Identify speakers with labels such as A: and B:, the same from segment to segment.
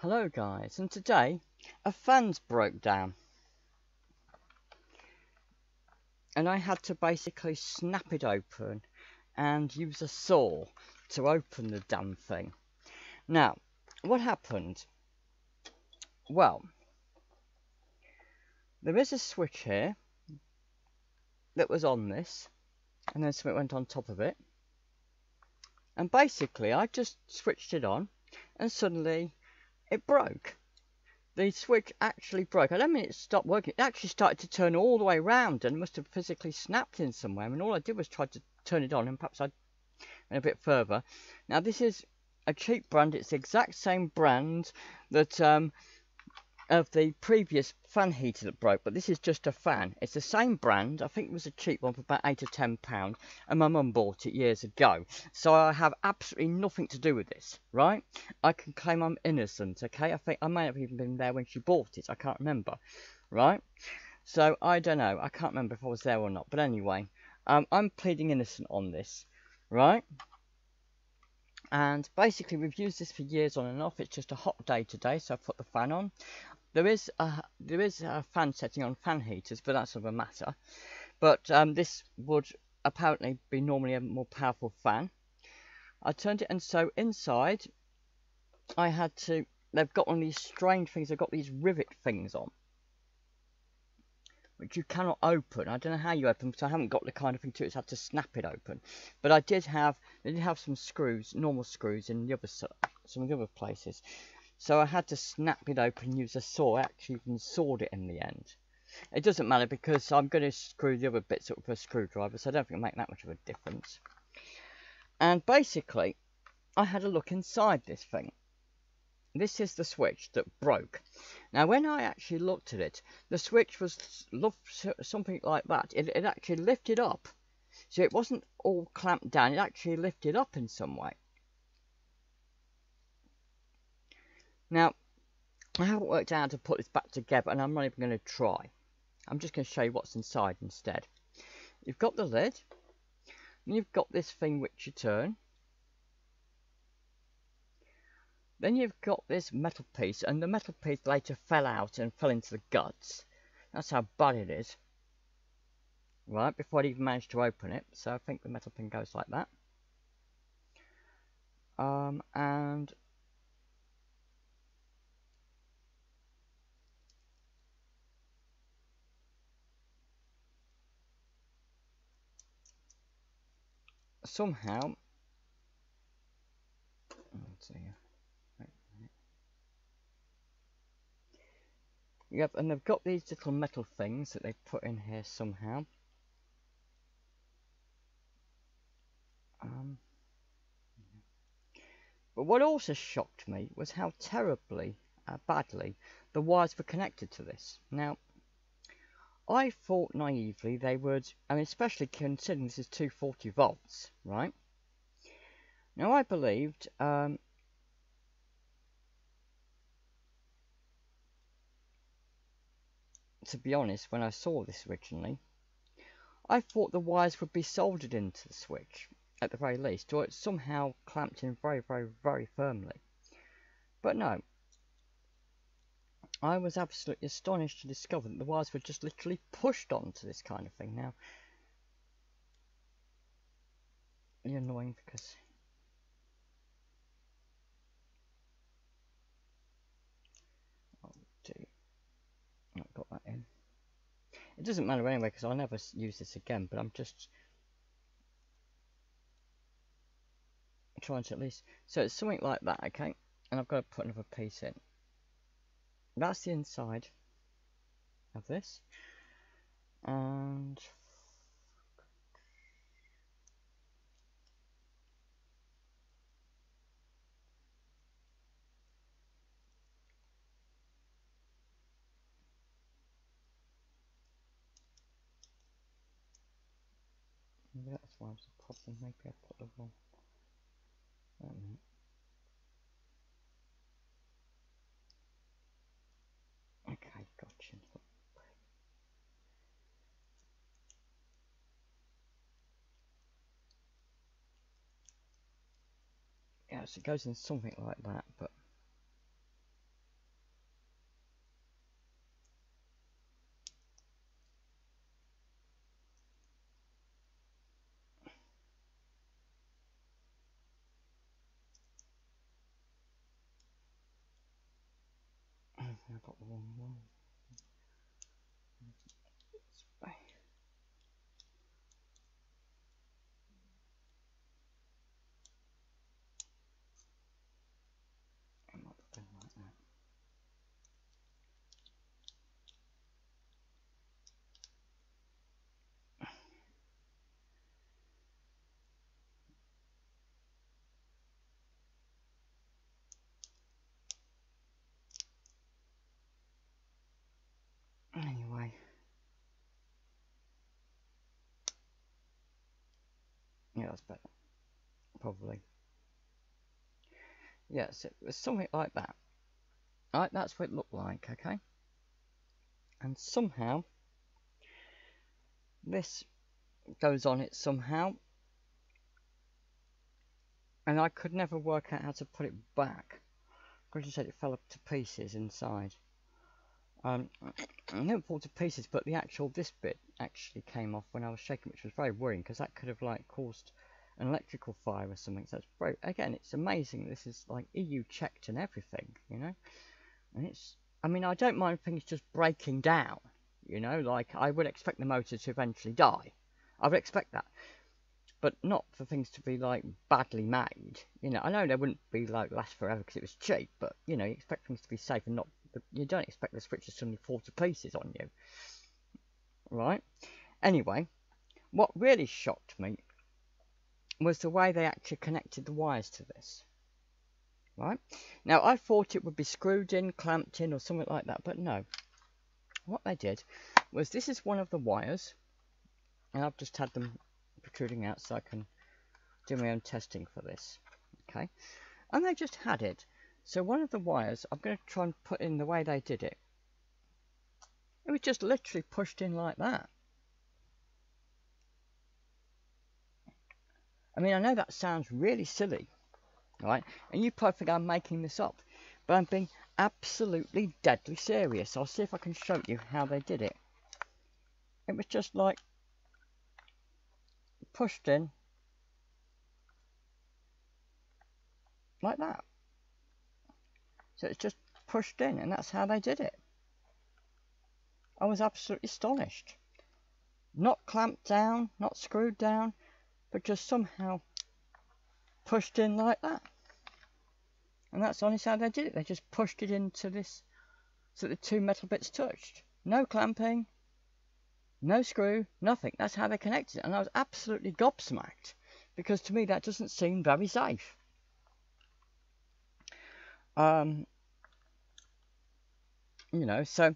A: Hello guys, and today a fan's broke down and I had to basically snap it open and use a saw to open the damn thing. Now, what happened? Well, there is a switch here that was on this and then something went on top of it, and basically I just switched it on and suddenly it broke. The switch actually broke. I don't mean it stopped working. It actually started to turn all the way around and must have physically snapped in somewhere. I mean, all I did was try to turn it on, and perhaps I went a bit further. Now, this is a cheap brand. It's the exact same brand that of the previous fan heater that broke, but this is just a fan. It's the same brand. I think it was a cheap one for about £8 or £10, and my mum bought it years ago. So I have absolutely nothing to do with this, right? I can claim I'm innocent, okay? I think I may have even been there when she bought it. I can't remember, right? So I don't know. I can't remember if I was there or not. But anyway, I'm pleading innocent on this, right? And basically, we've used this for years on and off. It's just a hot day today, so I put the fan on. There is a fan setting on fan heaters, but that's another matter. But this would apparently be normally a more powerful fan. I turned it, and so inside I had to. They've got one of these strange things. They've got these rivet things on, which you cannot open. I don't know how you open, because I haven't got the kind of thing to it. So I had to snap it open. But I did have. They did have some screws, normal screws, in the other some of the other places. So I had to snap it open and use a saw. I actually even sawed it in the end. It doesn't matter because I'm going to screw the other bits up with a screwdriver, so I don't think it'll make that much of a difference. And basically, I had a look inside this thing. This is the switch that broke. Now, when I actually looked at it, the switch was something like that. It actually lifted up. So it wasn't all clamped down. It actually lifted up in some way. Now, I haven't worked out how to put this back together, and I'm not even going to try. I'm just going to show you what's inside instead. You've got the lid, and you've got this thing which you turn. Then you've got this metal piece, and the metal piece later fell out and fell into the guts. That's how bad it is. Right, before I'd even managed to open it. So I think the metal pin goes like that. And somehow, let's see, yep, and they've got these little metal things that they put in here somehow. But what also shocked me was how terribly, badly, the wires were connected to this. Now, I thought naively they would, I mean, especially considering this is 240 volts, right? Now, I believed, to be honest, when I saw this originally, I thought the wires would be soldered into the switch, at the very least, or it's somehow clamped in very, very, very firmly. But no. I was absolutely astonished to discover that the wires were just literally pushed onto this kind of thing. Now, really annoying because I've got that in. It doesn't matter anyway because I'll never use this again, but I'm just trying to at least. So it's something like that, okay? And I've got to put another piece in. That's the inside of this. And maybe that's why there's a problem. Maybe I put the wrong. Okay, gotcha. Yeah, so it goes in something like that, but I got the wrong one. It might have been like that. Anyway. Yeah, that's better. Probably. Yes, it was something like that. Right, that's what it looked like, okay? And somehow, this goes on it somehow. And I could never work out how to put it back. Because you said it fell up to pieces inside. I never fall to pieces, but the actual, this bit actually came off when I was shaking, which was very worrying, because that could have like caused an electrical fire or something. So it's very, again, it's amazing. This is like EU checked and everything, you know. And it's, I mean, I don't mind things just breaking down, you know, like I would expect the motor to eventually die. I would expect that. But not for things to be like badly made, you know. I know they wouldn't be like last forever because it was cheap, but you know, you expect things to be safe and not. You don't expect the switch to suddenly fall to pieces on you, right? Anyway, what really shocked me was the way they actually connected the wires to this. Right? Now, I thought it would be screwed in, clamped in, or something like that, but no. What they did was, this is one of the wires, and I've just had them protruding out so I can do my own testing for this. Okay? And they just had it. So one of the wires, I'm going to try and put in the way they did it. It was just literally pushed in like that. I mean, I know that sounds really silly, right? And you probably think I'm making this up, but I'm being absolutely deadly serious. I'll see if I can show you how they did it. It was just like pushed in like that. So it's just pushed in, and that's how they did it. I was absolutely astonished. Not clamped down, not screwed down, but just somehow pushed in like that. And that's honestly how they did it. They just pushed it into this, so the two metal bits touched. No clamping, no screw, nothing. That's how they connected it. And I was absolutely gobsmacked, because to me that doesn't seem very safe. You know, so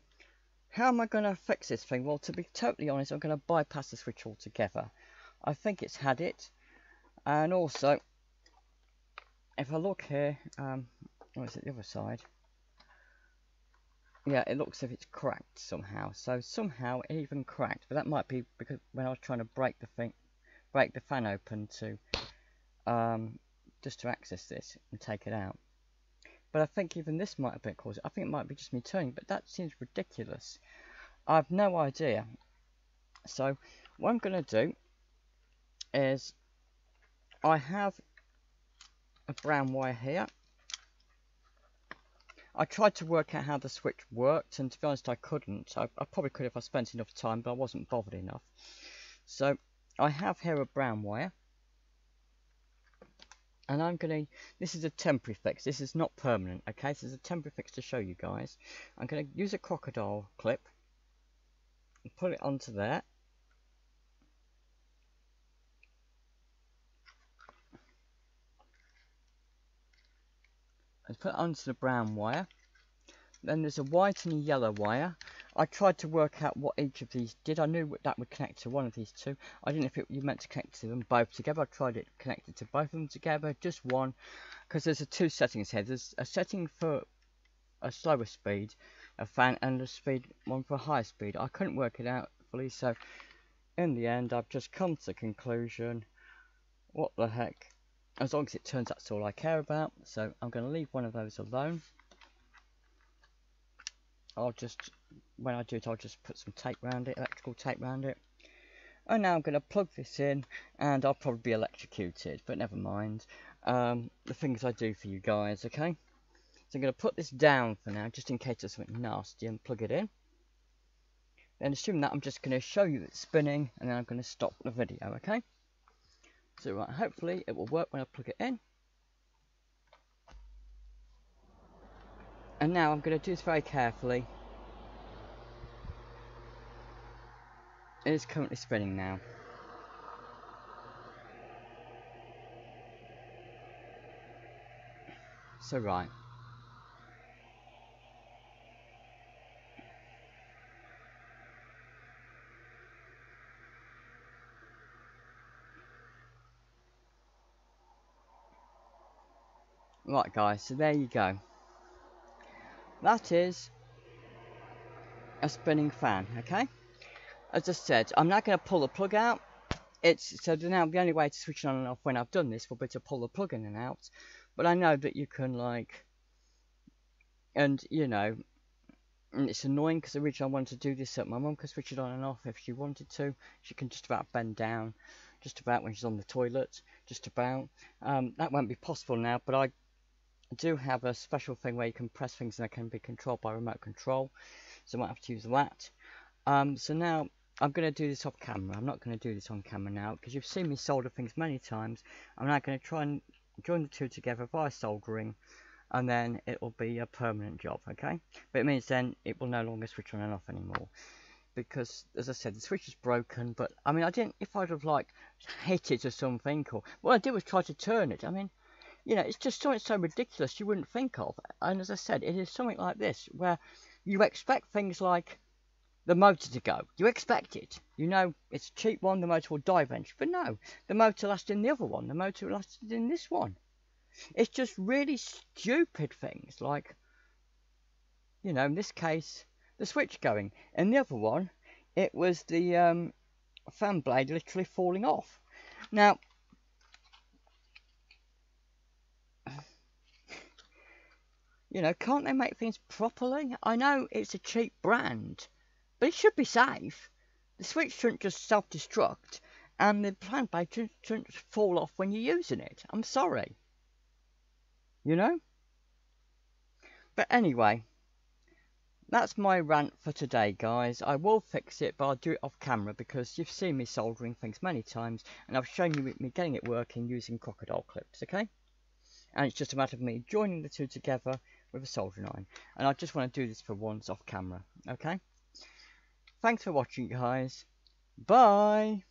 A: how am I going to fix this thing? Well, to be totally honest, I'm going to bypass the switch altogether. I think it's had it. And also, if I look here, what is it, the other side? Yeah, it looks as if it's cracked somehow. So somehow it even cracked. But that might be because when I was trying to break the fan open to, just to access this and take it out. But I think even this might have been caused. I think it might be just me turning, but that seems ridiculous. I have no idea. So what I'm going to do is, I have a brown wire here. I tried to work out how the switch worked, and to be honest I couldn't. I probably could if I spent enough time, but I wasn't bothered enough. So I have here a brown wire. And I'm going to, this is a temporary fix, this is not permanent, okay? This is a temporary fix to show you guys. I'm going to use a crocodile clip and put it onto there. And put it onto the brown wire. Then there's a white and a yellow wire. I tried to work out what each of these did. I knew that would connect to one of these two. I didn't know if you meant to connect to them both together. I tried it connected to both of them together, just one, because there's two settings here. There's a setting for a slower speed, a fan, and a speed one for a higher speed. I couldn't work it out fully, so in the end I've just come to the conclusion, what the heck, as long as it turns, that's all I care about. So I'm going to leave one of those alone. I'll just, when I do it, I'll just put some tape around it, electrical tape around it. And now I'm going to plug this in, and I'll probably be electrocuted, but never mind. The things I do for you guys, okay? So I'm going to put this down for now, just in case there's something nasty, and plug it in. Then assuming that, I'm just going to show you it's spinning, and then I'm going to stop the video, okay? So right, hopefully it will work when I plug it in. And now I'm going to do this very carefully. It is currently spinning now. So right. Right guys, so there you go. That is a spinning fan, okay? As I said, I'm not going to pull the plug out. So now the only way to switch it on and off when I've done this will be to pull the plug in and out. But I know that you can, like, and you know, and it's annoying because originally I wanted to do this so my mum could switch it on and off if she wanted to. She can just about bend down, just about when she's on the toilet, just about. That won't be possible now, but I do have a special thing where you can press things and they can be controlled by remote control. So I might have to use that. So now I'm going to do this off camera. I'm not going to do this on camera now because you've seen me solder things many times. I'm now going to try and join the two together by soldering, and then it will be a permanent job, okay? But it means then it will no longer switch on and off anymore because, as I said, the switch is broken. But I mean, I didn't, if I'd have like hit it or something, or what I did was try to turn it. I mean, you know, it's just something so ridiculous you wouldn't think of. And as I said, it is something like this where you expect things like the motor to go. You expect it. You know, it's a cheap one, the motor will die eventually. But no, the motor lasted in the other one. The motor lasted in this one. It's just really stupid things like, you know, in this case, the switch going. In the other one, it was the fan blade literally falling off. Now, you know, can't they make things properly? I know it's a cheap brand, but it should be safe. The switch shouldn't just self-destruct, and the fan blade shouldn't fall off when you're using it. I'm sorry. You know? But anyway, that's my rant for today, guys. I will fix it, but I'll do it off camera because you've seen me soldering things many times, and I've shown you me getting it working using crocodile clips, okay? And it's just a matter of me joining the two together with a soldering iron. And I just want to do this for once off camera, okay? Thanks for watching, guys. Bye!